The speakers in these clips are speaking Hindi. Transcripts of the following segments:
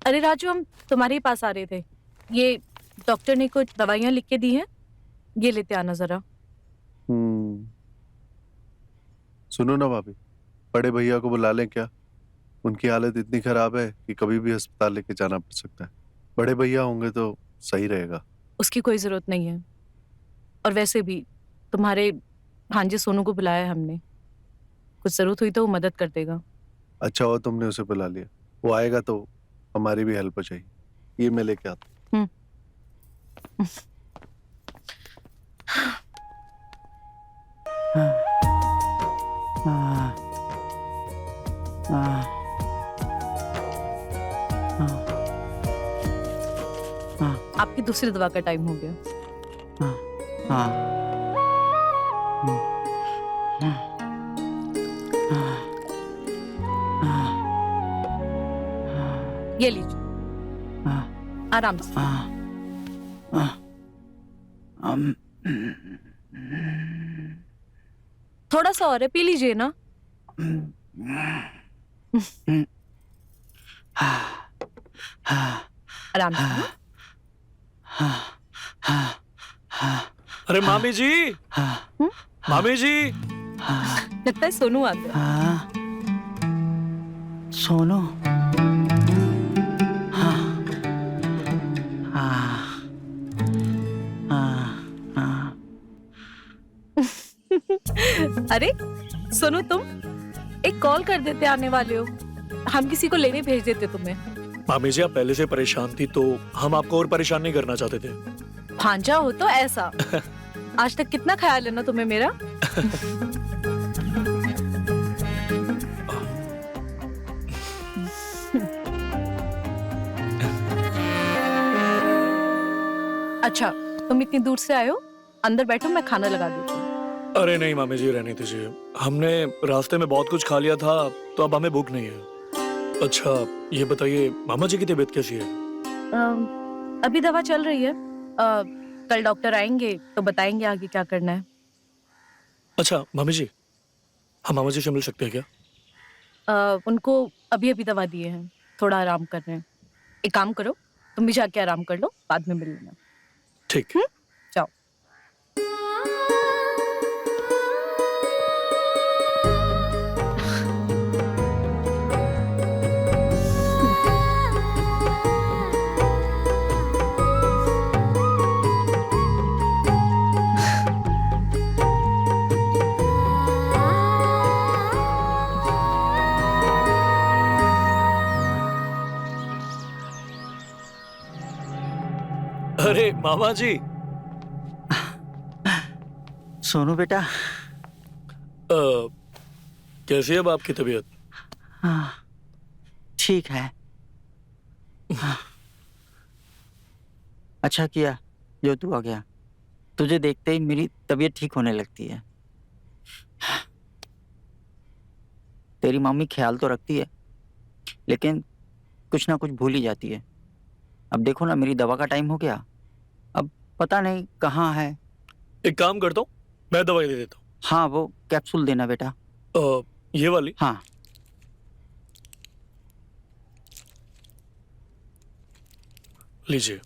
अरे राजू, हम तुम्हारे ही पास आ रहे थे। ये डॉक्टर ने कुछ दवाइयाँ लिख के दी हैं, ये लेते आना जरा। सुनो ना भाभी, बड़े भैया को बुला लें क्या? उनकी हालत इतनी खराब है कि कभी भी अस्पताल लेके जाना पड़ सकता है। बड़े भैया होंगे तो सही रहेगा। उसकी कोई जरूरत नहीं है, और वैसे भी तुम्हारे भांजे सोनू को बुलाया है हमने। कुछ जरूरत हुई तो वो मदद कर देगा। अच्छा हुआ तुमने उसे बुला लिया, वो आएगा तो हमारी भी हेल्प हो जाएगी। ये मैं लेके आता हूँ। आपकी दूसरी दवा का टाइम हो गया। ये लीजिए, आराम से। थोड़ा सा और है, पी लीजिए ना। आराम से। अरे मामी जी, मामी जी। लगता है सोनू आ गया। सोनू। अरे सोनू, तुम एक कॉल कर देते, आने वाले हो। हम किसी को लेने भेज देते तुम्हें। मामी जी, आप पहले से परेशान थी तो हम आपको और परेशान नहीं करना चाहते थे। भांजा हो तो ऐसा। आज तक कितना ख्याल है ना तुम्हें मेरा। अच्छा, तुम इतनी दूर से आए हो, अंदर बैठो, मैं खाना लगा देती हूँ। अरे नहीं मामी जी, रहने दीजिए। हमने रास्ते में बहुत कुछ खा लिया था, तो अब हमें भूख नहीं है। अच्छा ये बताइए, मामा जी की तबीयत कैसी है? अभी दवा चल रही है। कल डॉक्टर आएंगे तो बताएंगे आगे क्या करना है। अच्छा मामी जी, हम मामा जी से मिल सकते हैं क्या? उनको अभी अभी दवा दिए हैं, थोड़ा आराम कर रहे हैं। एक काम करो, तुम भी जाके आराम कर लो, बाद में मिल लेना। ठीक। जाओ। अरे मामा जी। सोनू बेटा। कैसी है अब आपकी तबीयत? ठीक है। अच्छा किया जो तू आ गया। तुझे देखते ही मेरी तबीयत ठीक होने लगती है। तेरी मम्मी ख्याल तो रखती है, लेकिन कुछ ना कुछ भूल ही जाती है। अब देखो ना, मेरी दवा का टाइम हो गया, अब पता नहीं कहाँ है। एक काम करता हूँ, मैं दवाई दे देता हूँ। हाँ, वो कैप्सूल देना बेटा। ये वाली? हाँ। लीजिए।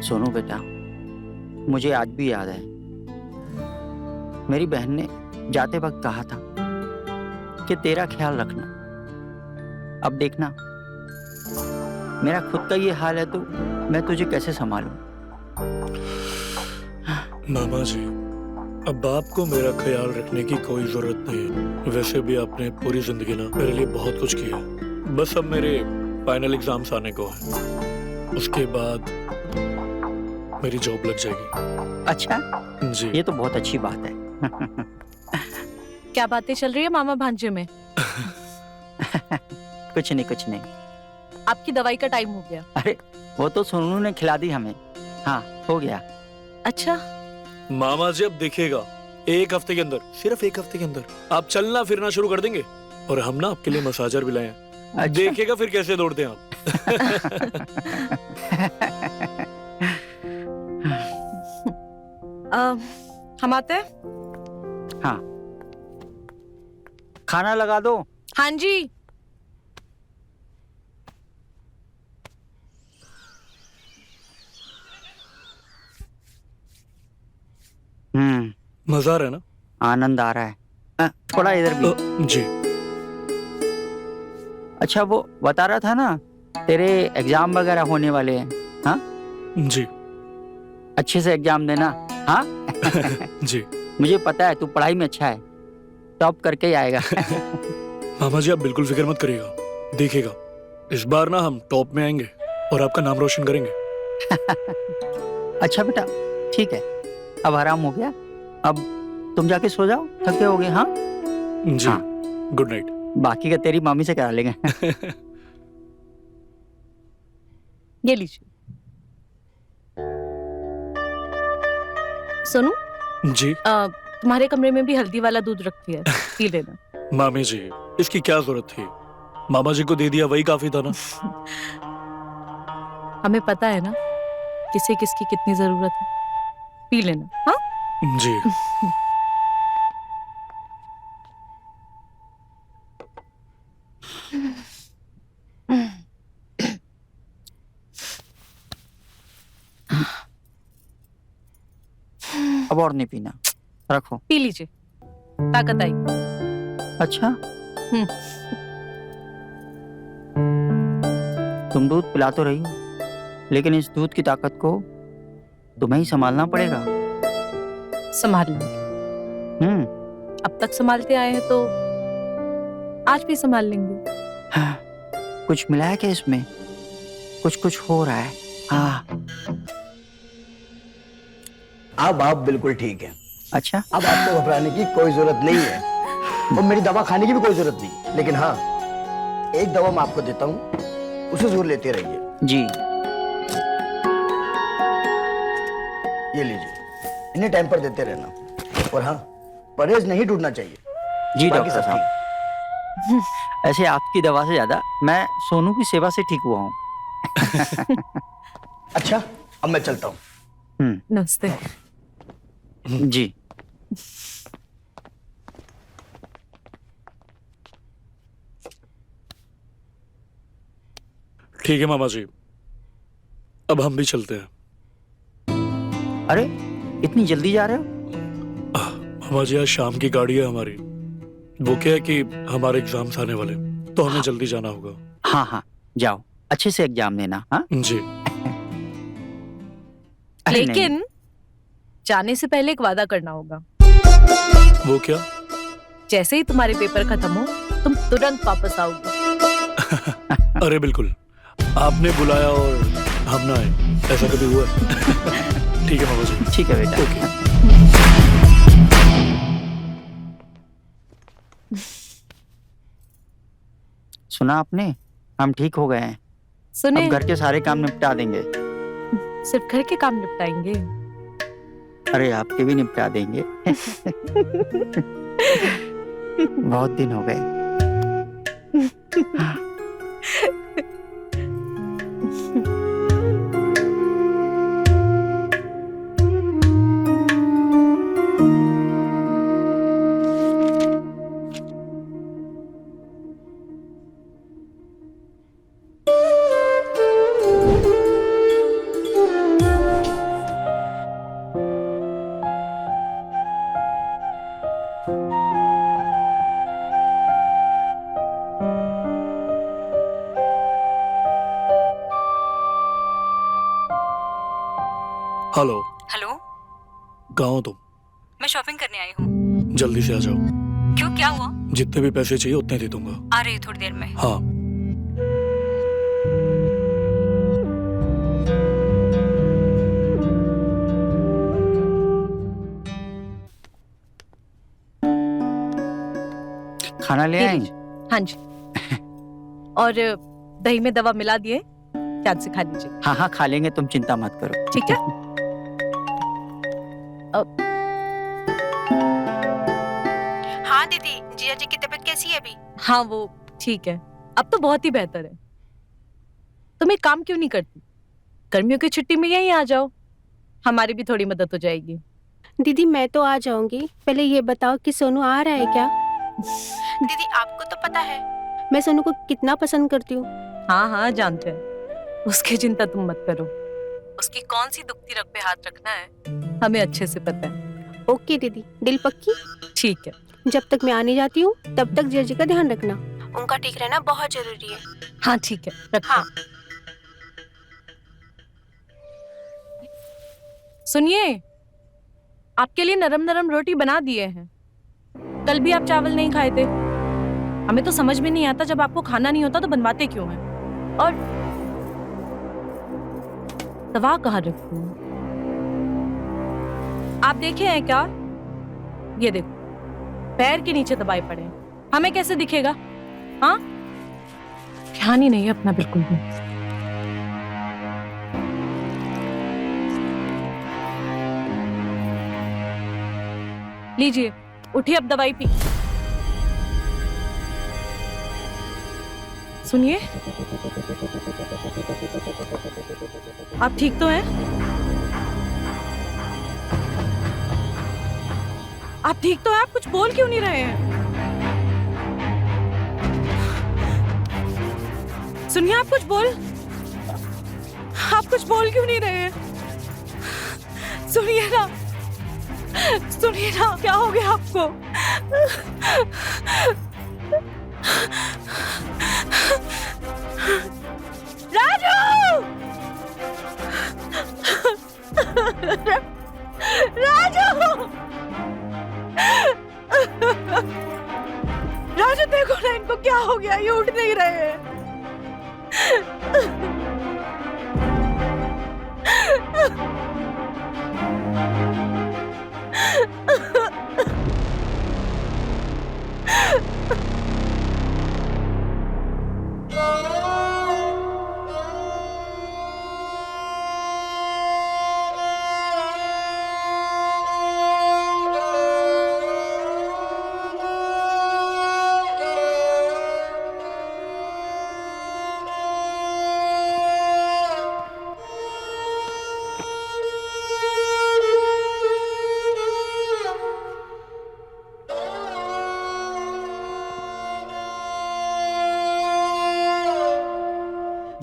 सोनू बेटा, मुझे आज भी याद है, मेरी बहन ने जाते वक्त कहा था कि तेरा ख्याल रखना। अब देखना, मेरा खुद का ये हाल है तो मैं तुझे कैसे संभालूं? मामा जी, अब आपको मेरा ख्याल रखने की कोई जरूरत नहीं। वैसे भी आपने पूरी जिंदगी ना मेरे लिए बहुत कुछ किया। बस अब मेरे फाइनल एग्जाम्स आने को है, उसके बाद मेरी जॉब लग जाएगी। अच्छा जी। ये तो बहुत अच्छी बात है। क्या बातें चल रही है मामा भांजे में? कुछ नहीं कुछ नहीं। आपकी दवाई का टाइम हो गया। अरे वो तो सोनू ने खिला दी हमें। हाँ, हो गया। अच्छा मामा जी, अब देखिएगा, एक हफ्ते के अंदर, सिर्फ एक हफ्ते के अंदर आप चलना फिरना शुरू कर देंगे, और हम ना आपके लिए मसाजर भी लाए हैं। अच्छा। देखिएगा फिर कैसे दौड़ते हैं आप। हम आते हैं। हाँ, खाना लगा दो। हाँ जी। मजा आ रहा है ना? आनंद आ रहा है। थोड़ा इधर भी। जी। अच्छा, वो बता रहा था ना, तेरे एग्जाम वगैरह होने वाले हैं। हाँ, जी। अच्छे से एग्जाम देना। हाँ। जी। मुझे पता है तू पढ़ाई में अच्छा है, टॉप करके ही आएगा। मामा जी, आप बिल्कुल फिक्र मत करिएगा, देखिएगा इस बार ना हम टॉप में आएंगे और आपका नाम रोशन करेंगे। अच्छा बेटा, ठीक है, अब आराम हो गया, अब तुम जाके सो जाओ, थके होगे। हाँ जी। हाँ। Good night. बाकी का तेरी मामी से करा लेंगे। ये लीजिए। सोनू, जी। तुम्हारे कमरे में भी हल्दी वाला दूध रखती है, पी लेना। मामी जी, इसकी क्या जरूरत थी? मामा जी को दे दिया वही काफी था ना। हमें पता है ना किसे किसकी कितनी जरूरत है, पी लेना। हाँ जी। अब और नहीं पीना, रखो। पी लीजिए, ताकत आई। अच्छा, तुम दूध पिला तो रही हो, लेकिन इस दूध की ताकत को तुम्हें ही संभालना पड़ेगा। संभाल लेंगे। अब तक संभालते आए हैं तो आज भी संभाल लेंगे। हाँ, कुछ मिला है क्या इसमें? कुछ कुछ हो रहा है। हाँ। अब आप बिल्कुल ठीक है। अच्छा, अब आपको घबराने की कोई जरूरत नहीं है और मेरी दवा खाने की भी कोई जरूरत नहीं। लेकिन हाँ, एक दवा मैं आपको देता हूँ, उसे जरूर लेते रहिए। जी। ये लीजिए, इन्हें टाइम पर देते रहना। और हाँ, परहेज नहीं टूटना चाहिए। जी बाकी डॉक्टर सब साहब, ऐसे आपकी दवा से ज्यादा मैं सोनू की सेवा से ठीक हुआ हूँ। ठीक। अच्छा, अब मैं चलता हूँ। नमस्ते। जी। ठीक है मामा जी, अब हम भी चलते हैं। अरे, इतनी जल्दी जा रहे हो? मामा जी, आज शाम की गाड़ी है हमारी। वो क्या है कि हमारे एग्जाम्स आने वाले, तो हमें जल्दी जाना होगा। हाँ हाँ, जाओ, अच्छे से एग्जाम देना। हाँ जी। अरे नहीं, लेकिन जाने से पहले एक वादा करना होगा। वो क्या? जैसे ही तुम्हारे पेपर खत्म हो, तुम तुरंत वापस आओगे। अरे बिल्कुल, आपने बुलाया और हम ना आए, ऐसा कभी हुआ? ठीक है मामा जी। ठीक है बेटा। ओके। सुना आपने, हम ठीक हो गए हैं। सुने, अब घर के सारे काम निपटा देंगे। सिर्फ घर के काम निपटाएंगे? अरे आपके भी निपटा देंगे। बहुत दिन हो गए। हेलो। हेलो, कहाँ हो तुम? मैं शॉपिंग करने आई हूँ। जल्दी से आ जाओ। क्यों, क्या हुआ? जितने भी पैसे चाहिए उतने दे दूंगा। आ रही थोड़ी देर में। हाँ। खाना ले ये आएंगे? लीजिए। हाँ जी। और दही में दवा मिला दिए, ध्यान से खा लीजिए। हाँ हाँ, खा लेंगे, तुम चिंता मत करो। ठीक है। हाँ दीदी, जिया जी की तबीयत कैसी है अभी? हाँ, वो ठीक है, अब तो बहुत ही बेहतर है। तुम एक काम क्यों नहीं करती? गर्मियों की छुट्टी में यहीं आ जाओ, हमारी भी थोड़ी मदद हो जाएगी। दीदी मैं तो आ जाऊंगी, पहले ये बताओ कि सोनू आ रहा है क्या? दीदी आपको तो पता है मैं सोनू को कितना पसंद करती हूँ। हाँ हाँ जानते हैं, उसकी चिंता तुम मत करो। उसकी कौन सी दुखती रग पे हाथ रखना है हमें अच्छे से पता है। ओके दीदी, दिल पक्की? ठीक है। जब तक मैं आने जाती हूँ तब तक जीजी का ध्यान रखना, उनका ठीक रहना बहुत जरूरी है। हाँ ठीक है, रखो। हाँ। सुनिए, आपके लिए नरम नरम रोटी बना दिए हैं। कल भी आप चावल नहीं खाए थे। हमें तो समझ में नहीं आता, जब आपको खाना नहीं होता तो बनवाते क्यों हैं? और तवा कहाँ रखती हूँ? आप देखे हैं क्या? ये देखो, पैर के नीचे दबाए पड़े हैं। हमें कैसे दिखेगा? हाँ, ध्यान ही नहीं है अपना बिल्कुल भी। लीजिए, उठिए, अब दवाई पी। सुनिए, आप ठीक तो हैं? आप ठीक तो हैं? आप कुछ बोल क्यों नहीं रहे हैं? सुनिए, आप कुछ बोल क्यों नहीं रहे हैं? सुनिए ना, क्या हो गया आपको? राजू! राजू देखो ना, इनको क्या हो गया? ये उठ नहीं रहे हैं।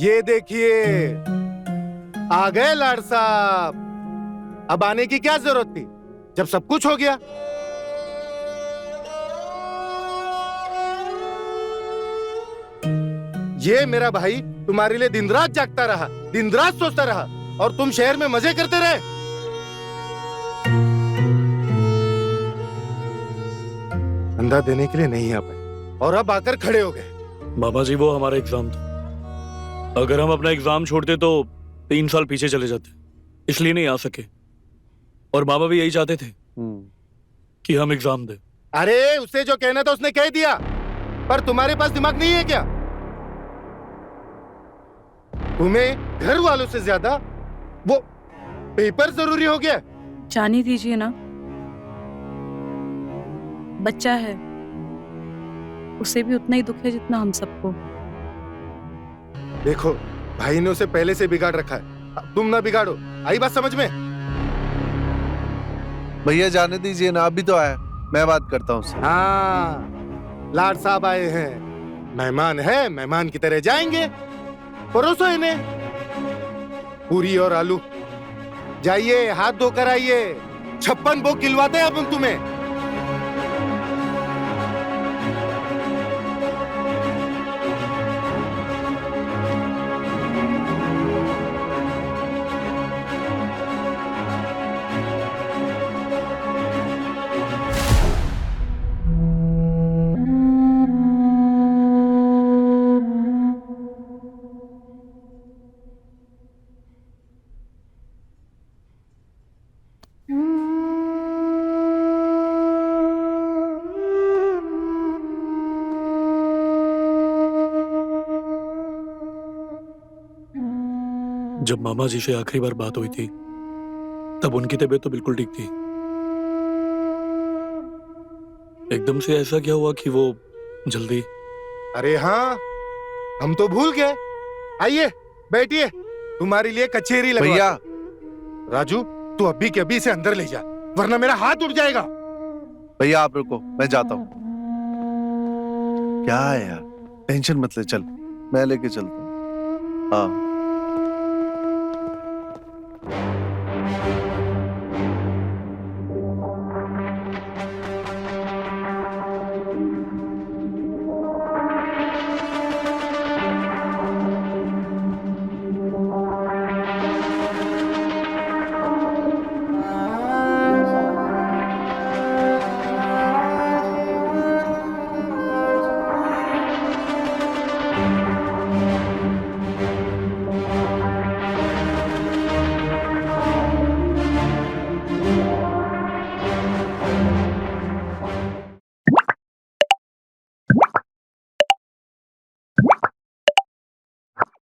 ये देखिए, आ गए लाड साहब। अब आने की क्या जरूरत थी जब सब कुछ हो गया? ये मेरा भाई तुम्हारे लिए दिन रात जागता रहा, दिन रात सोचता रहा, और तुम शहर में मजे करते रहे। अंधा देने के लिए नहीं आ पाए और अब आकर खड़े हो गए। मामा जी, वो हमारा एग्जाम था। अगर हम अपना एग्जाम छोड़ते तो 3 साल पीछे चले जाते, इसलिए नहीं आ सके। और मामा भी यही चाहते थे कि हम एग्जाम दें। अरे उसे जो कहना था उसने कह दिया, पर तुम्हारे पास दिमाग नहीं है क्या? तुम्हें घर वालों से ज्यादा वो पेपर जरूरी हो गया। जाने दीजिए ना, बच्चा है, उसे भी उतना ही दुख है जितना हम सबको। देखो, भाई ने उसे पहले से बिगाड़ रखा है, अब तुम ना बिगाड़ो। आई बात समझ में? भैया जाने दीजिए ना, अभी तो आया, मैं बात करता हूँ उससे। हाँ, लाड साहब आए हैं, मेहमान है, मेहमान की तरह जाएंगे। परोसो इन्हें पूरी और आलू। जाइए, हाथ धोकर आइए, 56 भोग खिलवाते हैं अब हम तुम्हें। जब मामा जी से आखिरी बार बात हुई थी तब उनकी तबीयत तो बिल्कुल ठीक थी। एकदम से ऐसा क्या हुआ कि वो जल्दी? अरे हाँ, हम तो भूल गए। आइए, बैठिए, तुम्हारे लिए कचेरी लगवा। भैया राजू, तू अभी के अभी इसे अंदर ले जा, वरना मेरा हाथ उठ जाएगा। भैया आप रुको, मैं जाता हूँ। क्या है यार, टेंशन मत ले, चल मैं लेके चलता हूँ। हाँ